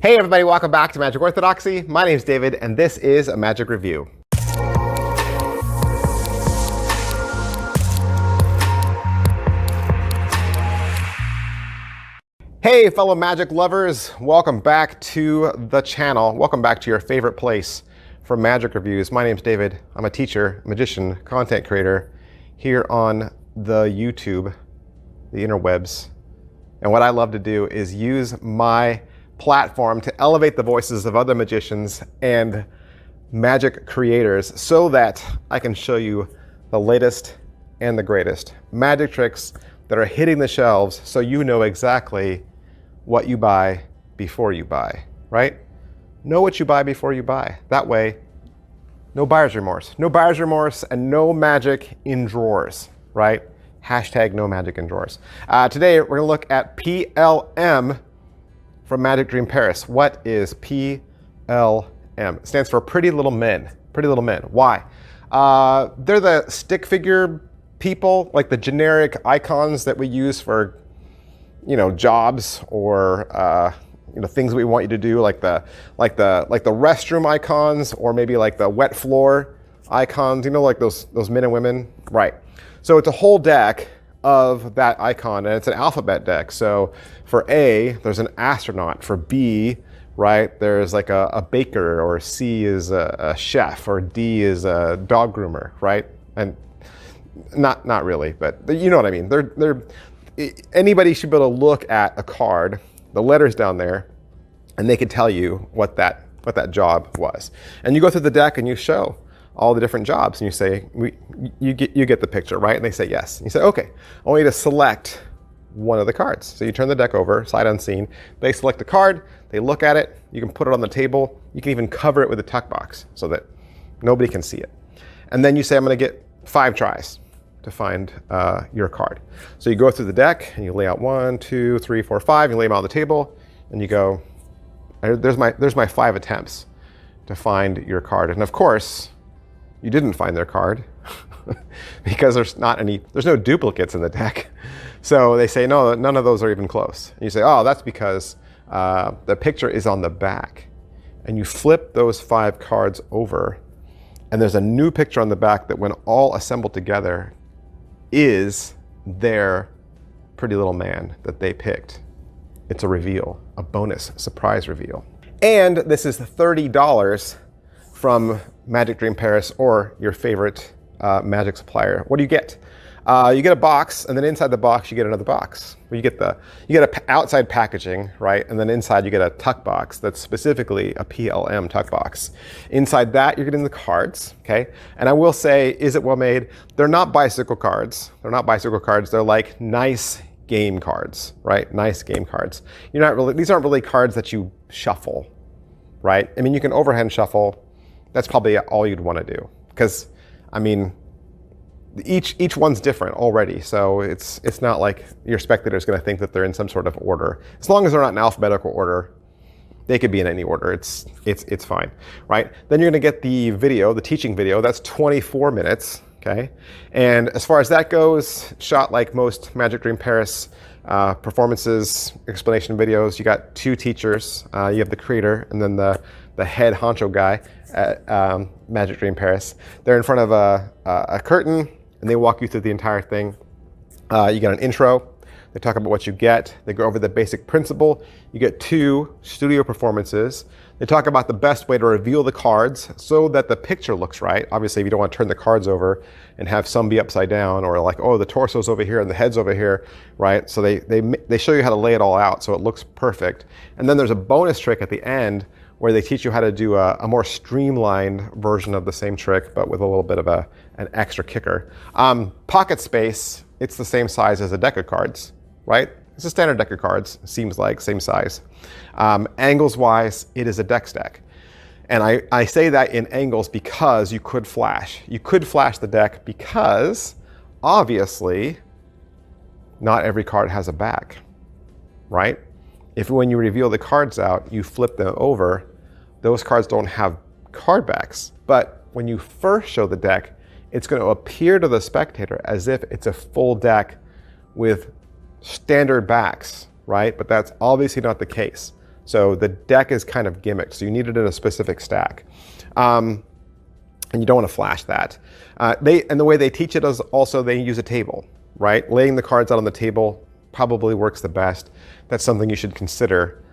Hey everybody, welcome back to Magic Orthodoxy. My name's David, and this is a Magic Review. Hey fellow magic lovers, welcome back to the channel. Welcome back to your favorite place for magic reviews. My name's David. I'm a teacher, magician, content creator here on the YouTube, the interwebs. And what I love to do is use my platform to elevate the voices of other magicians and magic creators so that I can show you the latest and the greatest magic tricks that are hitting the shelves so you know exactly what you buy before you buy, right? Know what you buy before you buy. That way, no buyer's remorse. No buyer's remorse and no magic in drawers, right? Hashtag no magic in drawers. Today, we're gonna look at PLM from Magic Dream Paris. What is PLM? It stands for Pretty Little Men. Pretty Little Men. Why? They're the stick figure people, like the generic icons that we use for, jobs or things we want you to do, like the restroom icons, or maybe like the wet floor icons. Like those men and women, right? So it's a whole deck of that icon, and it's an alphabet deck. So for A, there's an astronaut. For B, right, there's like a baker, or C is a chef, or D is a dog groomer, right? And not really, but you know what I mean. Anybody should be able to look at a card, the letters down there, and they can tell you what that job was. And you go through the deck and you show all the different jobs, and you say, you get the picture, right? And they say yes. And you say, okay, I want you to select one of the cards. So you turn the deck over, sight unseen. They select a card, they look at it, you can put it on the table, you can even cover it with a tuck box so that nobody can see it. And then you say, I'm gonna get 5 tries to find your card. So you go through the deck and you lay out 1, 2, 3, 4, 5, you lay them out on the table, and you go, there's my 5 attempts to find your card. And of course, you didn't find their card because there's no duplicates in the deck. So they say, no, none of those are even close. And you say, oh, that's because the picture is on the back. And you flip those 5 cards over, and there's a new picture on the back that, when all assembled together, is their pretty little man that they picked. It's a reveal, a bonus surprise reveal. And this is $30 from Magic Dream Paris, or your favorite magic supplier. What do you get? You get a box, and then inside the box you get another box. You get outside packaging, right? And then inside you get a tuck box that's specifically a PLM tuck box. Inside that you're getting the cards, okay? And I will say, is it well made? They're not bicycle cards. They're not bicycle cards. They're like nice game cards, right? Nice game cards. These aren't really cards that you shuffle, right? I mean, you can overhand shuffle. That's probably all you'd want to do, because I mean, each one's different already, so it's not like your spectator's going to think that they're in some sort of order. As long as they're not in alphabetical order, they could be in any order. It's fine, right? Then you're going to get the video, the teaching video. That's 24 minutes, okay? And as far as that goes, shot like most Magic Dream Paris performances, explanation videos. You got 2 teachers. You have the creator and then the head honcho guy at Magic Dream Paris. They're in front of a curtain, and they walk you through the entire thing. You get an intro. They talk about what you get. They go over the basic principle. You get 2 studio performances. They talk about the best way to reveal the cards so that the picture looks right. Obviously, if you don't want to turn the cards over and have some be upside down, or like, oh, the torso's over here and the head's over here, right? So they show you how to lay it all out so it looks perfect. And then there's a bonus trick at the end where they teach you how to do a more streamlined version of the same trick, but with a little bit of an extra kicker. Pocket space, it's the same size as a deck of cards, right? It's a standard deck of cards, seems like, same size. Angles-wise, it is a deck stack. And I say that in angles because you could flash. You could flash the deck because, obviously, not every card has a back, right? If when you reveal the cards out, you flip them over, those cards don't have card backs. But when you first show the deck, it's going to appear to the spectator as if it's a full deck with standard backs, right? But that's obviously not the case. So the deck is kind of gimmicked. So you need it in a specific stack. And you don't want to flash that. And the way they teach it is also they use a table, right? Laying the cards out on the table probably works the best. That's something you should consider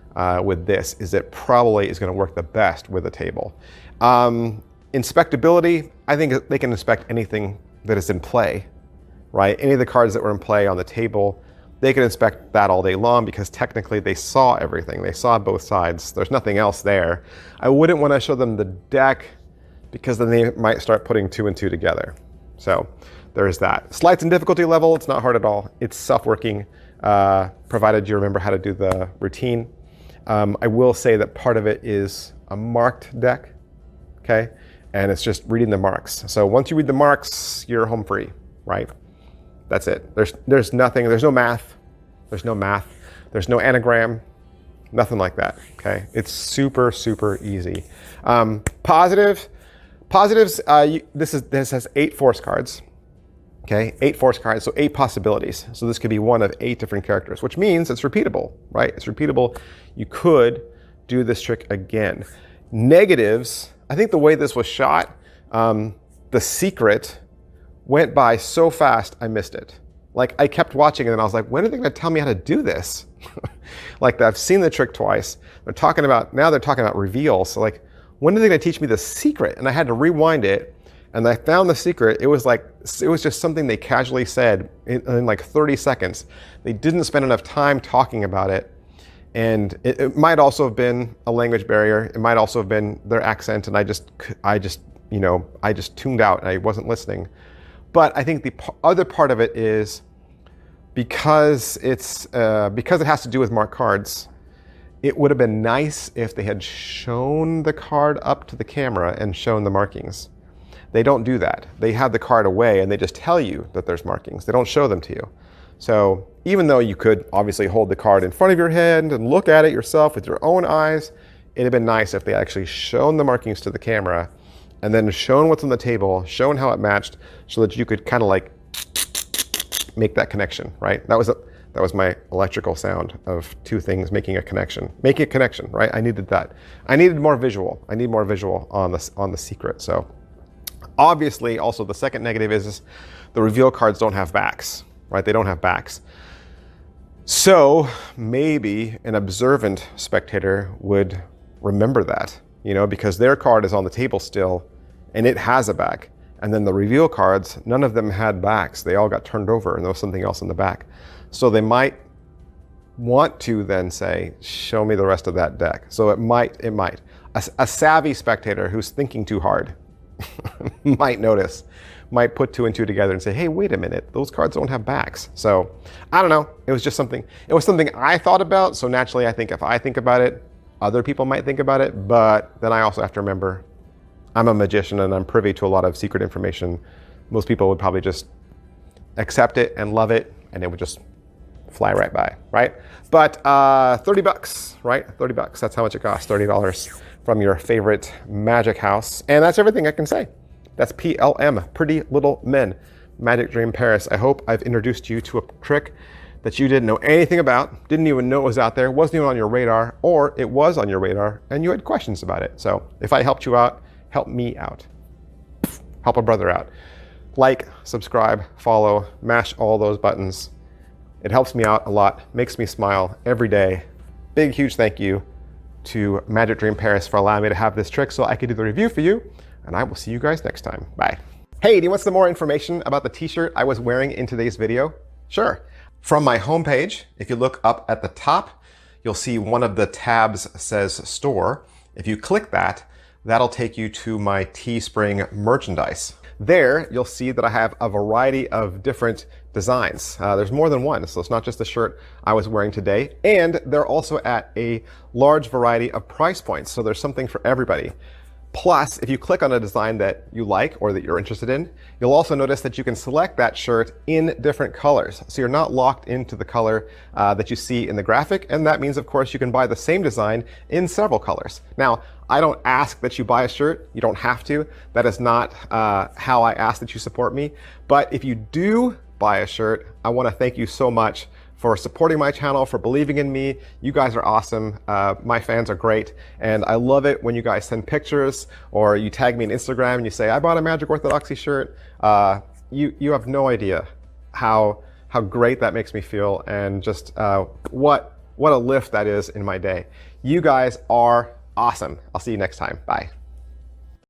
with this, is it probably is going to work the best with a table. Inspectability, I think they can inspect anything that is in play, right? Any of the cards that were in play on the table, they can inspect that all day long because technically they saw everything. They saw both sides. There's nothing else there. I wouldn't want to show them the deck because then they might start putting 2 and 2 together. So there's that. Slides and difficulty level, it's not hard at all. It's self-working, provided you remember how to do the routine. I will say that part of it is a marked deck, okay? And it's just reading the marks. So once you read the marks, you're home free, right? That's it. There's nothing, there's no math. There's no math. There's no anagram, nothing like that, okay? It's super, super easy. Positives, this has 8 force cards, okay? 8 force cards, so 8 possibilities. So this could be one of 8 different characters, which means it's repeatable, right? It's repeatable. You could do this trick again. Negatives, I think the way this was shot, the secret went by so fast I missed it. Like I kept watching and then I was like, when are they going to tell me how to do this? Like I've seen the trick twice. Now they're talking about reveals. So like, when are they going to teach me the secret? And I had to rewind it and I found the secret. It was just something they casually said in like 30 seconds. They didn't spend enough time talking about it. And it might also have been a language barrier. It might also have been their accent, and I just tuned out and I wasn't listening. But I think the other part of it is because it has to do with marked cards. It would have been nice if they had shown the card up to the camera and shown the markings. They don't do that. They have the card away and they just tell you that there's markings. They don't show them to you. So even though you could obviously hold the card in front of your head and look at it yourself with your own eyes, it'd have been nice if they actually shown the markings to the camera and then shown what's on the table, shown how it matched so that you could kind of like make that connection, right? That was my electrical sound of 2 things making a connection. Making a connection, right? I needed that. I needed more visual. I need more visual on the secret. So obviously also the second negative is the reveal cards don't have backs. Right? They don't have backs. So maybe an observant spectator would remember that, because their card is on the table still and it has a back. And then the reveal cards, none of them had backs. They all got turned over and there was something else in the back. So they might want to then say, show me the rest of that deck. So it might. A savvy spectator who's thinking too hard might put 2 and 2 together and say, hey, wait a minute, those cards don't have backs. So I don't know. It was something I thought about. So naturally, I think if I think about it, other people might think about it. But then I also have to remember I'm a magician and I'm privy to a lot of secret information. Most people would probably just accept it and love it and it would just fly right by, right? But $30, right? $30, that's how much it costs, $30 from your favorite magic house. And that's everything I can say. That's PLM, Pretty Little Men, Magic Dream Paris. I hope I've introduced you to a trick that you didn't know anything about, didn't even know it was out there, wasn't even on your radar, or it was on your radar and you had questions about it. So if I helped you out, help me out. Help a brother out. Like, subscribe, follow, mash all those buttons. It helps me out a lot, makes me smile every day. Big, huge thank you to Magic Dream Paris for allowing me to have this trick so I could do the review for you. And I will see you guys next time. Bye. Hey, do you want some more information about the t-shirt I was wearing in today's video? Sure. From my homepage, if you look up at the top, you'll see one of the tabs says store. If you click that, that'll take you to my Teespring merchandise. There, you'll see that I have a variety of different designs. There's more than one, so it's not just the shirt I was wearing today. And they're also at a large variety of price points, so there's something for everybody. Plus, if you click on a design that you like or that you're interested in, you'll also notice that you can select that shirt in different colors. So you're not locked into the color that you see in the graphic. And that means, of course, you can buy the same design in several colors. Now, I don't ask that you buy a shirt. You don't have to. That is not how I ask that you support me. But if you do buy a shirt, I want to thank you so much for supporting my channel, for believing in me. You guys are awesome. My fans are great. And I love it when you guys send pictures or you tag me on Instagram and you say, I bought a Magic Orthodoxy shirt. You have no idea how great that makes me feel, and just what a lift that is in my day. You guys are awesome. I'll see you next time. Bye.